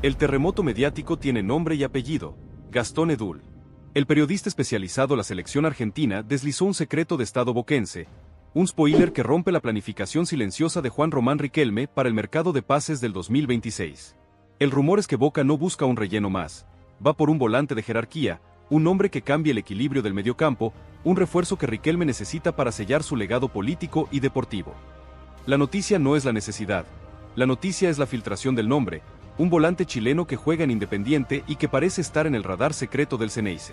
El terremoto mediático tiene nombre y apellido: Gastón Edul. El periodista especializado La Selección Argentina deslizó un secreto de estado boquense, un spoiler que rompe la planificación silenciosa de Juan Román Riquelme para el mercado de pases del 2026. El rumor es que Boca no busca un relleno más, va por un volante de jerarquía, un hombre que cambie el equilibrio del mediocampo, un refuerzo que Riquelme necesita para sellar su legado político y deportivo. La noticia no es la necesidad, la noticia es la filtración del nombre, un volante chileno que juega en Independiente y que parece estar en el radar secreto del Ceneice.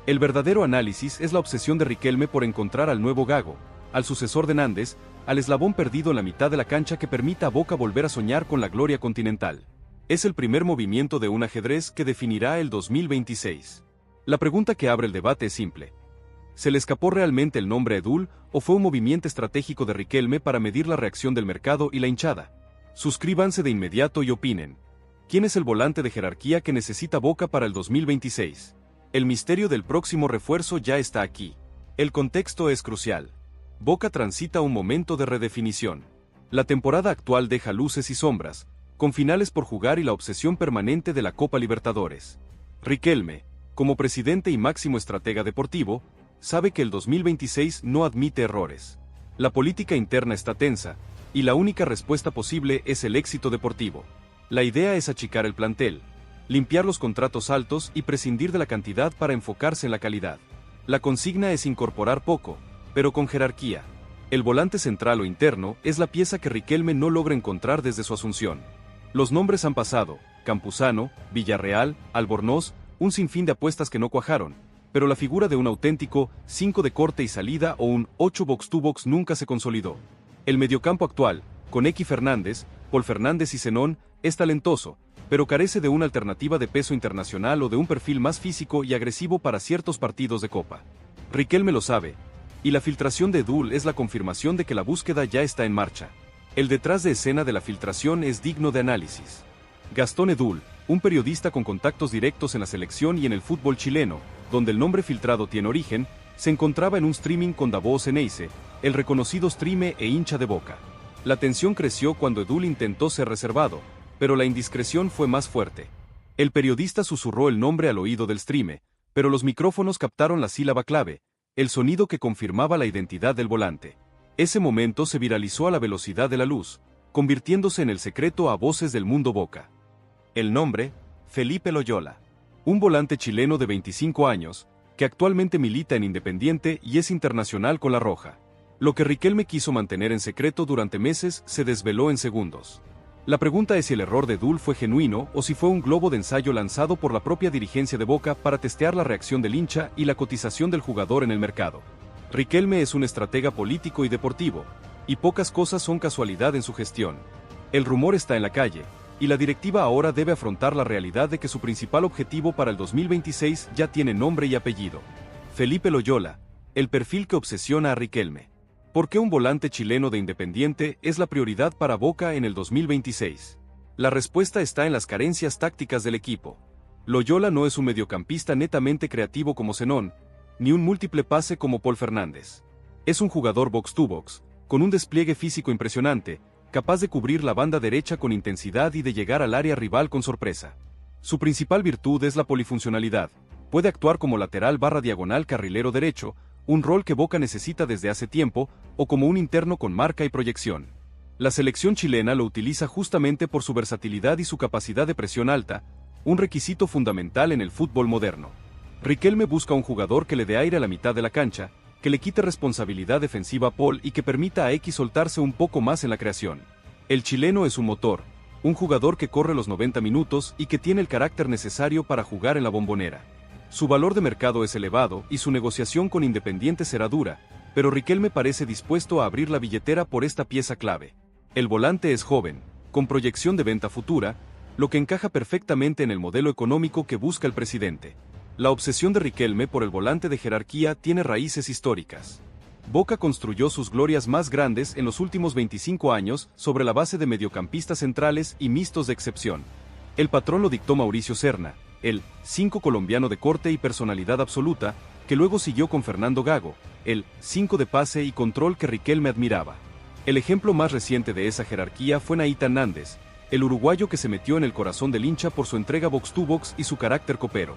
El verdadero análisis es la obsesión de Riquelme por encontrar al nuevo Gago, al sucesor de Nández, al eslabón perdido en la mitad de la cancha que permita a Boca volver a soñar con la gloria continental. Es el primer movimiento de un ajedrez que definirá el 2026. La pregunta que abre el debate es simple. ¿Se le escapó realmente el nombre Edul o fue un movimiento estratégico de Riquelme para medir la reacción del mercado y la hinchada? Suscríbanse de inmediato y opinen. ¿Quién es el volante de jerarquía que necesita Boca para el 2026? El misterio del próximo refuerzo ya está aquí. El contexto es crucial. Boca transita un momento de redefinición. La temporada actual deja luces y sombras, con finales por jugar y la obsesión permanente de la Copa Libertadores. Riquelme, como presidente y máximo estratega deportivo, sabe que el 2026 no admite errores. La política interna está tensa, y la única respuesta posible es el éxito deportivo. La idea es achicar el plantel, limpiar los contratos altos y prescindir de la cantidad para enfocarse en la calidad. La consigna es incorporar poco, pero con jerarquía. El volante central o interno es la pieza que Riquelme no logra encontrar desde su asunción. Los nombres han pasado: Campuzano, Villarreal, Albornoz, un sinfín de apuestas que no cuajaron, pero la figura de un auténtico 5 de corte y salida o un 8 box-to-box nunca se consolidó. El mediocampo actual, con X Fernández, Paul Fernández y Zenón, es talentoso, pero carece de una alternativa de peso internacional o de un perfil más físico y agresivo para ciertos partidos de Copa. Riquelme lo sabe, y la filtración de Edul es la confirmación de que la búsqueda ya está en marcha. El detrás de escena de la filtración es digno de análisis. Gastón Edul, un periodista con contactos directos en la selección y en el fútbol chileno, donde el nombre filtrado tiene origen, se encontraba en un streaming con Davao Ceneice, el reconocido streamer e hincha de Boca. La tensión creció cuando Edul intentó ser reservado, pero la indiscreción fue más fuerte. El periodista susurró el nombre al oído del streamer, pero los micrófonos captaron la sílaba clave, el sonido que confirmaba la identidad del volante. Ese momento se viralizó a la velocidad de la luz, convirtiéndose en el secreto a voces del mundo Boca. El nombre: Felipe Loyola. Un volante chileno de 25 años, que actualmente milita en Independiente y es internacional con la Roja. Lo que Riquelme quiso mantener en secreto durante meses se desveló en segundos. La pregunta es si el error de Edul fue genuino o si fue un globo de ensayo lanzado por la propia dirigencia de Boca para testear la reacción del hincha y la cotización del jugador en el mercado. Riquelme es un estratega político y deportivo, y pocas cosas son casualidad en su gestión. El rumor está en la calle, y la directiva ahora debe afrontar la realidad de que su principal objetivo para el 2026 ya tiene nombre y apellido: Felipe Loyola, el perfil que obsesiona a Riquelme. ¿Por qué un volante chileno de Independiente es la prioridad para Boca en el 2026? La respuesta está en las carencias tácticas del equipo. Loyola no es un mediocampista netamente creativo como Zenón, ni un múltiple pase como Paul Fernández. Es un jugador box-to-box, con un despliegue físico impresionante, capaz de cubrir la banda derecha con intensidad y de llegar al área rival con sorpresa. Su principal virtud es la polifuncionalidad. Puede actuar como lateral / diagonal carrilero derecho, un rol que Boca necesita desde hace tiempo, o como un interno con marca y proyección. La selección chilena lo utiliza justamente por su versatilidad y su capacidad de presión alta, un requisito fundamental en el fútbol moderno. Riquelme busca un jugador que le dé aire a la mitad de la cancha, que le quite responsabilidad defensiva a Paul y que permita a X soltarse un poco más en la creación. El chileno es un motor, un jugador que corre los 90 minutos y que tiene el carácter necesario para jugar en la Bombonera. Su valor de mercado es elevado y su negociación con Independiente será dura, pero Riquelme parece dispuesto a abrir la billetera por esta pieza clave. El volante es joven, con proyección de venta futura, lo que encaja perfectamente en el modelo económico que busca el presidente. La obsesión de Riquelme por el volante de jerarquía tiene raíces históricas. Boca construyó sus glorias más grandes en los últimos 25 años sobre la base de mediocampistas centrales y mixtos de excepción. El patrón lo dictó Mauricio Serna, el 5 colombiano de corte y personalidad absoluta, que luego siguió con Fernando Gago, el 5 de pase y control que Riquelme admiraba. El ejemplo más reciente de esa jerarquía fue Nathan Nández, el uruguayo que se metió en el corazón del hincha por su entrega box to box y su carácter copero.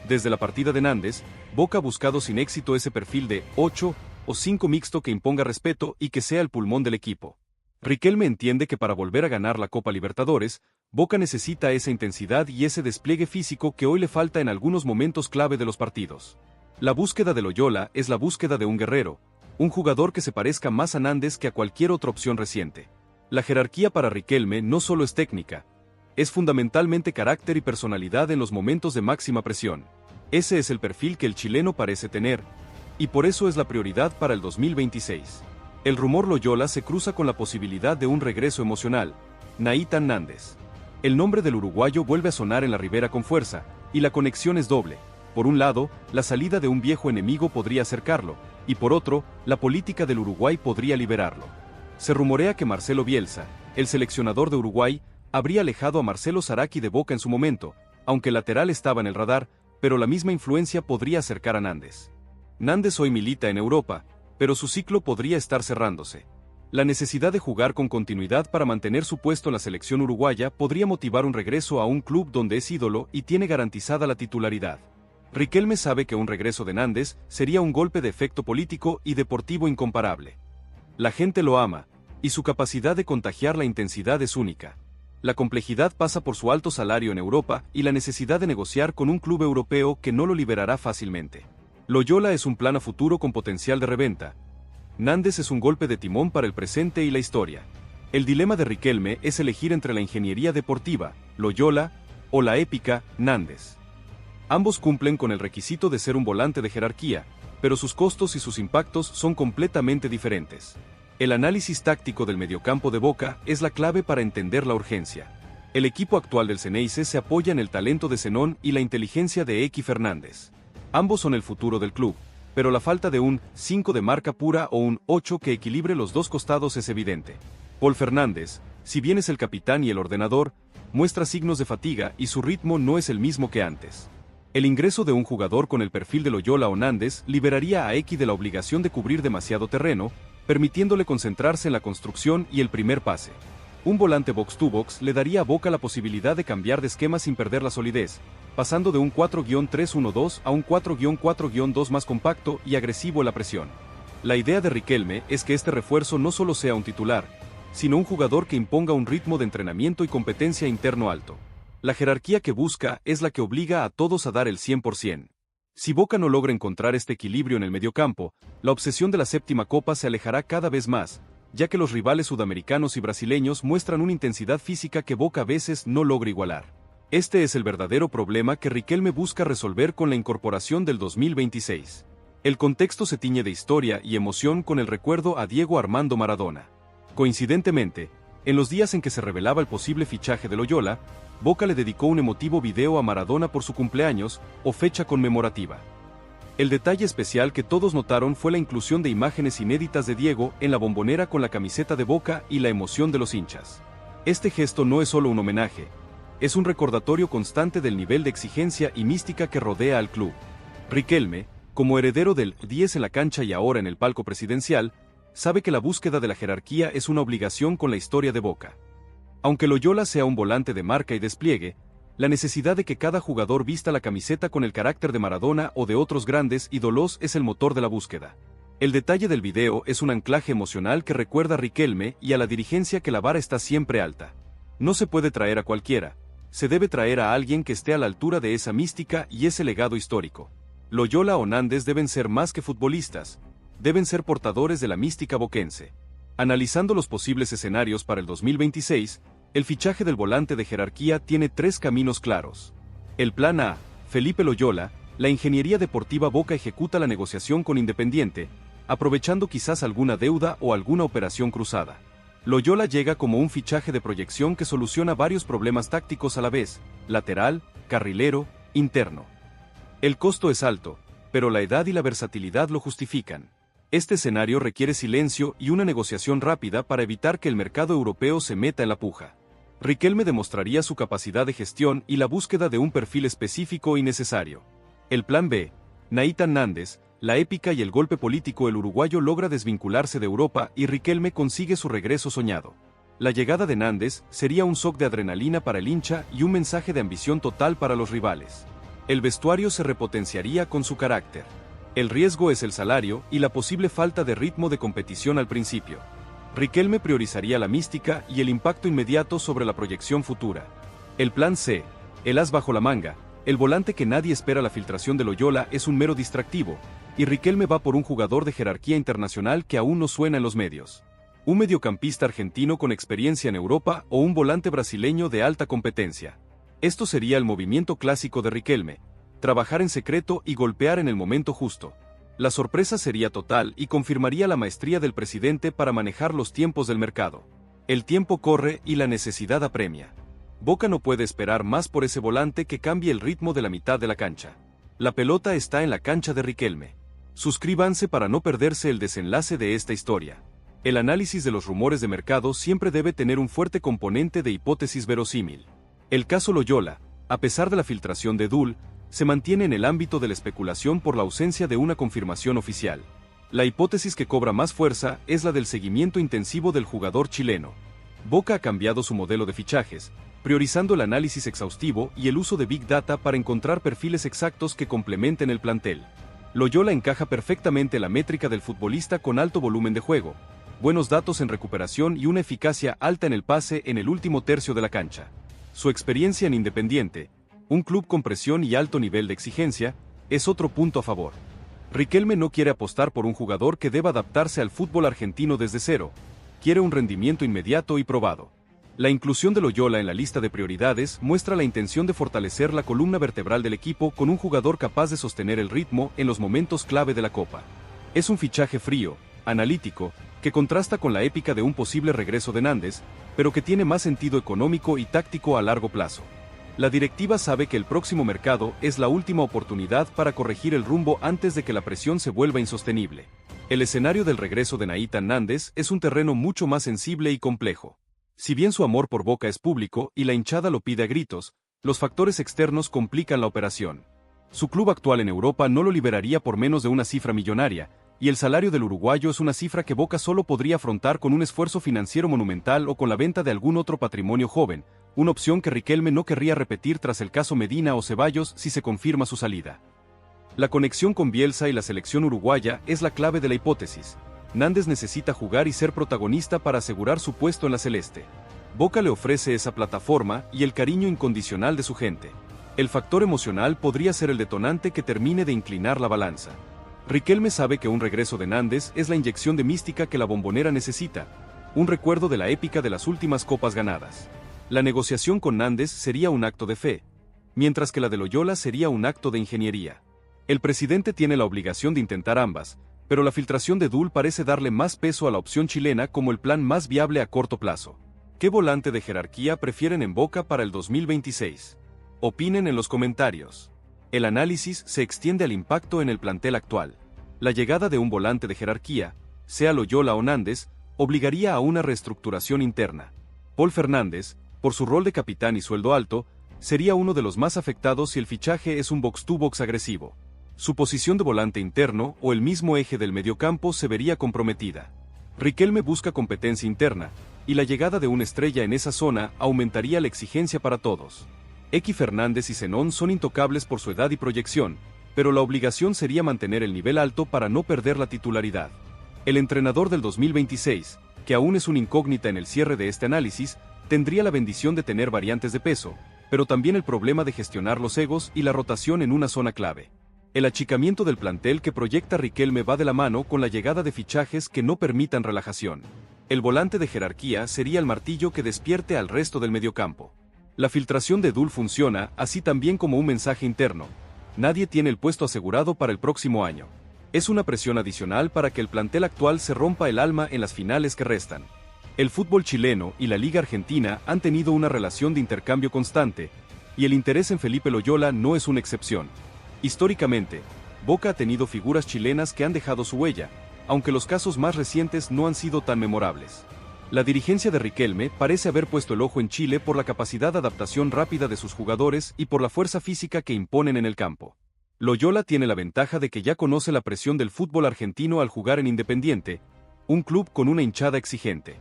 Desde la partida de Nández, Boca ha buscado sin éxito ese perfil de 8 o 5 mixto que imponga respeto y que sea el pulmón del equipo. Riquelme entiende que para volver a ganar la Copa Libertadores, Boca necesita esa intensidad y ese despliegue físico que hoy le falta en algunos momentos clave de los partidos. La búsqueda de Loyola es la búsqueda de un guerrero, un jugador que se parezca más a Nández que a cualquier otra opción reciente. La jerarquía para Riquelme no solo es técnica, es fundamentalmente carácter y personalidad en los momentos de máxima presión. Ese es el perfil que el chileno parece tener, y por eso es la prioridad para el 2026. El rumor Loyola se cruza con la posibilidad de un regreso emocional, Nathan Nández. El nombre del uruguayo vuelve a sonar en la Ribera con fuerza, y la conexión es doble. Por un lado, la salida de un viejo enemigo podría acercarlo, y por otro, la política del Uruguay podría liberarlo. Se rumorea que Marcelo Bielsa, el seleccionador de Uruguay, habría alejado a Marcelo Zaraki de Boca en su momento, aunque el lateral estaba en el radar, pero la misma influencia podría acercar a Nández. Nández hoy milita en Europa, pero su ciclo podría estar cerrándose. La necesidad de jugar con continuidad para mantener su puesto en la selección uruguaya podría motivar un regreso a un club donde es ídolo y tiene garantizada la titularidad. Riquelme sabe que un regreso de Nández sería un golpe de efecto político y deportivo incomparable. La gente lo ama, y su capacidad de contagiar la intensidad es única. La complejidad pasa por su alto salario en Europa y la necesidad de negociar con un club europeo que no lo liberará fácilmente. Loyola es un plan a futuro con potencial de reventa. Nández es un golpe de timón para el presente y la historia. El dilema de Riquelme es elegir entre la ingeniería deportiva, Loyola, o la épica, Nández. Ambos cumplen con el requisito de ser un volante de jerarquía, pero sus costos y sus impactos son completamente diferentes. El análisis táctico del mediocampo de Boca es la clave para entender la urgencia. El equipo actual del Xeneize se apoya en el talento de Zenón y la inteligencia de Eky Fernández. Ambos son el futuro del club, pero la falta de un 5 de marca pura o un 8 que equilibre los dos costados es evidente. Paul Fernández, si bien es el capitán y el ordenador, muestra signos de fatiga y su ritmo no es el mismo que antes. El ingreso de un jugador con el perfil de Loyola o Nández liberaría a Eky de la obligación de cubrir demasiado terreno, permitiéndole concentrarse en la construcción y el primer pase. Un volante box-to-box le daría a Boca la posibilidad de cambiar de esquema sin perder la solidez, pasando de un 4-3-1-2 a un 4-4-2 más compacto y agresivo en la presión. La idea de Riquelme es que este refuerzo no solo sea un titular, sino un jugador que imponga un ritmo de entrenamiento y competencia interno alto. La jerarquía que busca es la que obliga a todos a dar el 100%. Si Boca no logra encontrar este equilibrio en el mediocampo, la obsesión de la séptima copa se alejará cada vez más, ya que los rivales sudamericanos y brasileños muestran una intensidad física que Boca a veces no logra igualar. Este es el verdadero problema que Riquelme busca resolver con la incorporación del 2026. El contexto se tiñe de historia y emoción con el recuerdo a Diego Armando Maradona. Coincidentemente, en los días en que se revelaba el posible fichaje de Loyola, Boca le dedicó un emotivo video a Maradona por su cumpleaños o fecha conmemorativa. El detalle especial que todos notaron fue la inclusión de imágenes inéditas de Diego en la bombonera con la camiseta de Boca y la emoción de los hinchas. Este gesto no es solo un homenaje, es un recordatorio constante del nivel de exigencia y mística que rodea al club. Riquelme, como heredero del 10 en la cancha y ahora en el palco presidencial, sabe que la búsqueda de la jerarquía es una obligación con la historia de Boca. Aunque Loyola sea un volante de marca y despliegue, la necesidad de que cada jugador vista la camiseta con el carácter de Maradona o de otros grandes ídolos es el motor de la búsqueda. El detalle del video es un anclaje emocional que recuerda a Riquelme y a la dirigencia que la vara está siempre alta. No se puede traer a cualquiera, se debe traer a alguien que esté a la altura de esa mística y ese legado histórico. Loyola o Nández deben ser más que futbolistas, deben ser portadores de la mística boquense. Analizando los posibles escenarios para el 2026, el fichaje del volante de jerarquía tiene 3 caminos claros. El plan A, Felipe Loyola, la ingeniería deportiva Boca ejecuta la negociación con Independiente, aprovechando quizás alguna deuda o alguna operación cruzada. Loyola llega como un fichaje de proyección que soluciona varios problemas tácticos a la vez, lateral, carrilero, interno. El costo es alto, pero la edad y la versatilidad lo justifican. Este escenario requiere silencio y una negociación rápida para evitar que el mercado europeo se meta en la puja. Riquelme demostraría su capacidad de gestión y la búsqueda de un perfil específico y necesario. El plan B, Nathan Nández, la épica y el golpe político. El uruguayo logra desvincularse de Europa y Riquelme consigue su regreso soñado. La llegada de Nández sería un shock de adrenalina para el hincha y un mensaje de ambición total para los rivales. El vestuario se repotenciaría con su carácter. El riesgo es el salario y la posible falta de ritmo de competición al principio. Riquelme priorizaría la mística y el impacto inmediato sobre la proyección futura. El plan C, el as bajo la manga, el volante que nadie espera. La filtración de Loyola es un mero distractivo, y Riquelme va por un jugador de jerarquía internacional que aún no suena en los medios. Un mediocampista argentino con experiencia en Europa o un volante brasileño de alta competencia. Esto sería el movimiento clásico de Riquelme: trabajar en secreto y golpear en el momento justo. La sorpresa sería total y confirmaría la maestría del presidente para manejar los tiempos del mercado. El tiempo corre y la necesidad apremia. Boca no puede esperar más por ese volante que cambie el ritmo de la mitad de la cancha. La pelota está en la cancha de Riquelme. Suscríbanse para no perderse el desenlace de esta historia. El análisis de los rumores de mercado siempre debe tener un fuerte componente de hipótesis verosímil. El caso Loyola, a pesar de la filtración de Dul, se mantiene en el ámbito de la especulación por la ausencia de una confirmación oficial. La hipótesis que cobra más fuerza es la del seguimiento intensivo del jugador chileno. Boca ha cambiado su modelo de fichajes, priorizando el análisis exhaustivo y el uso de Big Data para encontrar perfiles exactos que complementen el plantel. Loyola encaja perfectamente la métrica del futbolista con alto volumen de juego, buenos datos en recuperación y una eficacia alta en el pase en el último tercio de la cancha. Su experiencia en Independiente, un club con presión y alto nivel de exigencia, es otro punto a favor. Riquelme no quiere apostar por un jugador que deba adaptarse al fútbol argentino desde cero, quiere un rendimiento inmediato y probado. La inclusión de Loyola en la lista de prioridades muestra la intención de fortalecer la columna vertebral del equipo con un jugador capaz de sostener el ritmo en los momentos clave de la Copa. Es un fichaje frío, analítico, que contrasta con la épica de un posible regreso de Nández, pero que tiene más sentido económico y táctico a largo plazo. La directiva sabe que el próximo mercado es la última oportunidad para corregir el rumbo antes de que la presión se vuelva insostenible. El escenario del regreso de Nathan Nández es un terreno mucho más sensible y complejo. Si bien su amor por Boca es público y la hinchada lo pide a gritos, los factores externos complican la operación. Su club actual en Europa no lo liberaría por menos de una cifra millonaria, y el salario del uruguayo es una cifra que Boca solo podría afrontar con un esfuerzo financiero monumental o con la venta de algún otro patrimonio joven, una opción que Riquelme no querría repetir tras el caso Medina o Ceballos si se confirma su salida. La conexión con Bielsa y la selección uruguaya es la clave de la hipótesis. Nández necesita jugar y ser protagonista para asegurar su puesto en la celeste. Boca le ofrece esa plataforma y el cariño incondicional de su gente. El factor emocional podría ser el detonante que termine de inclinar la balanza. Riquelme sabe que un regreso de Nández es la inyección de mística que la Bombonera necesita, un recuerdo de la épica de las últimas copas ganadas. La negociación con Nández sería un acto de fe, mientras que la de Loyola sería un acto de ingeniería. El presidente tiene la obligación de intentar ambas, pero la filtración de Dul parece darle más peso a la opción chilena como el plan más viable a corto plazo. ¿Qué volante de jerarquía prefieren en Boca para el 2026? Opinen en los comentarios. El análisis se extiende al impacto en el plantel actual. La llegada de un volante de jerarquía, sea Loyola o Nández, obligaría a una reestructuración interna. Paul Fernández, por su rol de capitán y sueldo alto, sería uno de los más afectados si el fichaje es un box-to-box agresivo. Su posición de volante interno o el mismo eje del mediocampo se vería comprometida. Riquelme busca competencia interna, y la llegada de una estrella en esa zona aumentaría la exigencia para todos. X Fernández y Zenón son intocables por su edad y proyección, pero la obligación sería mantener el nivel alto para no perder la titularidad. El entrenador del 2026, que aún es una incógnita en el cierre de este análisis, tendría la bendición de tener variantes de peso, pero también el problema de gestionar los egos y la rotación en una zona clave. El achicamiento del plantel que proyecta Riquelme va de la mano con la llegada de fichajes que no permitan relajación. El volante de jerarquía sería el martillo que despierte al resto del mediocampo. La filtración de Dul funciona así también como un mensaje interno. Nadie tiene el puesto asegurado para el próximo año. Es una presión adicional para que el plantel actual se rompa el alma en las finales que restan. El fútbol chileno y la Liga Argentina han tenido una relación de intercambio constante, y el interés en Felipe Loyola no es una excepción. Históricamente, Boca ha tenido figuras chilenas que han dejado su huella, aunque los casos más recientes no han sido tan memorables. La dirigencia de Riquelme parece haber puesto el ojo en Chile por la capacidad de adaptación rápida de sus jugadores y por la fuerza física que imponen en el campo. Loyola tiene la ventaja de que ya conoce la presión del fútbol argentino al jugar en Independiente, un club con una hinchada exigente.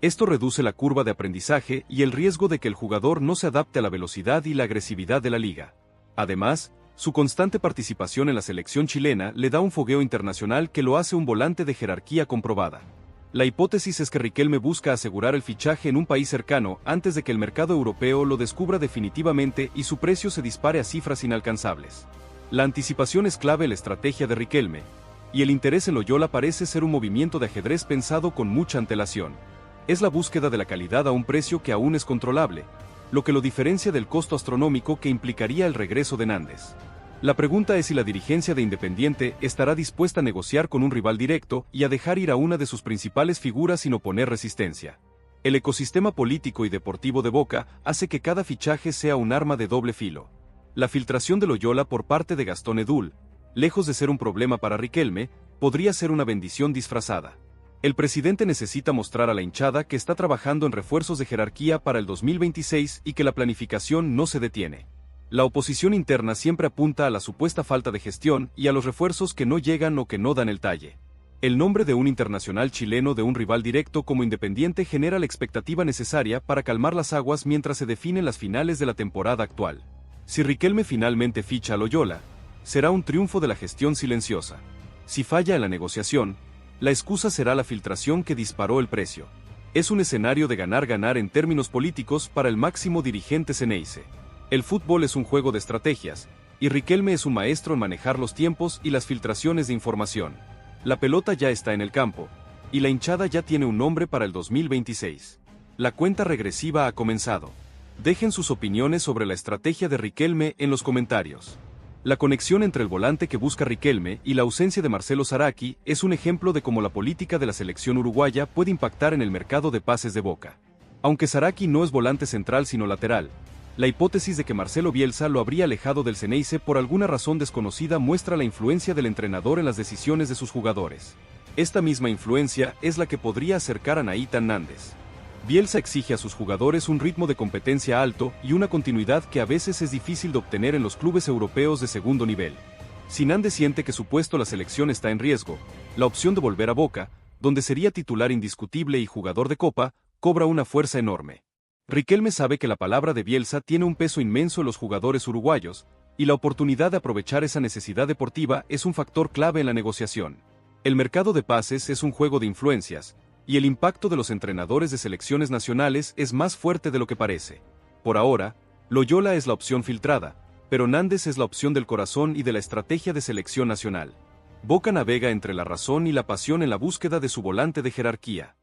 Esto reduce la curva de aprendizaje y el riesgo de que el jugador no se adapte a la velocidad y la agresividad de la liga. Además, su constante participación en la selección chilena le da un fogueo internacional que lo hace un volante de jerarquía comprobada. La hipótesis es que Riquelme busca asegurar el fichaje en un país cercano antes de que el mercado europeo lo descubra definitivamente y su precio se dispare a cifras inalcanzables. La anticipación es clave en la estrategia de Riquelme, y el interés en Loyola parece ser un movimiento de ajedrez pensado con mucha antelación. Es la búsqueda de la calidad a un precio que aún es controlable, lo que lo diferencia del costo astronómico que implicaría el regreso de Nández. La pregunta es si la dirigencia de Independiente estará dispuesta a negociar con un rival directo y a dejar ir a una de sus principales figuras sin oponer resistencia. El ecosistema político y deportivo de Boca hace que cada fichaje sea un arma de doble filo. La filtración de Loyola por parte de Gastón Edul, lejos de ser un problema para Riquelme, podría ser una bendición disfrazada. El presidente necesita mostrar a la hinchada que está trabajando en refuerzos de jerarquía para el 2026 y que la planificación no se detiene. La oposición interna siempre apunta a la supuesta falta de gestión y a los refuerzos que no llegan o que no dan el talle. El nombre de un internacional chileno de un rival directo como Independiente genera la expectativa necesaria para calmar las aguas mientras se definen las finales de la temporada actual. Si Riquelme finalmente ficha a Loyola, será un triunfo de la gestión silenciosa. Si falla en la negociación, la excusa será la filtración que disparó el precio. Es un escenario de ganar-ganar en términos políticos para el máximo dirigente Xeneize. El fútbol es un juego de estrategias, y Riquelme es un maestro en manejar los tiempos y las filtraciones de información. La pelota ya está en el campo, y la hinchada ya tiene un nombre para el 2026. La cuenta regresiva ha comenzado. Dejen sus opiniones sobre la estrategia de Riquelme en los comentarios. La conexión entre el volante que busca Riquelme y la ausencia de Marcelo Zaraki es un ejemplo de cómo la política de la selección uruguaya puede impactar en el mercado de pases de Boca. Aunque Zaraki no es volante central sino lateral, la hipótesis de que Marcelo Bielsa lo habría alejado del Xeneize por alguna razón desconocida muestra la influencia del entrenador en las decisiones de sus jugadores. Esta misma influencia es la que podría acercar a Nathan Nández. Bielsa exige a sus jugadores un ritmo de competencia alto y una continuidad que a veces es difícil de obtener en los clubes europeos de segundo nivel. Si Nández siente que su puesto en la selección está en riesgo, la opción de volver a Boca, donde sería titular indiscutible y jugador de Copa, cobra una fuerza enorme. Riquelme sabe que la palabra de Bielsa tiene un peso inmenso en los jugadores uruguayos, y la oportunidad de aprovechar esa necesidad deportiva es un factor clave en la negociación. El mercado de pases es un juego de influencias, y el impacto de los entrenadores de selecciones nacionales es más fuerte de lo que parece. Por ahora, Loyola es la opción filtrada, pero Nández es la opción del corazón y de la estrategia de selección nacional. Boca navega entre la razón y la pasión en la búsqueda de su volante de jerarquía.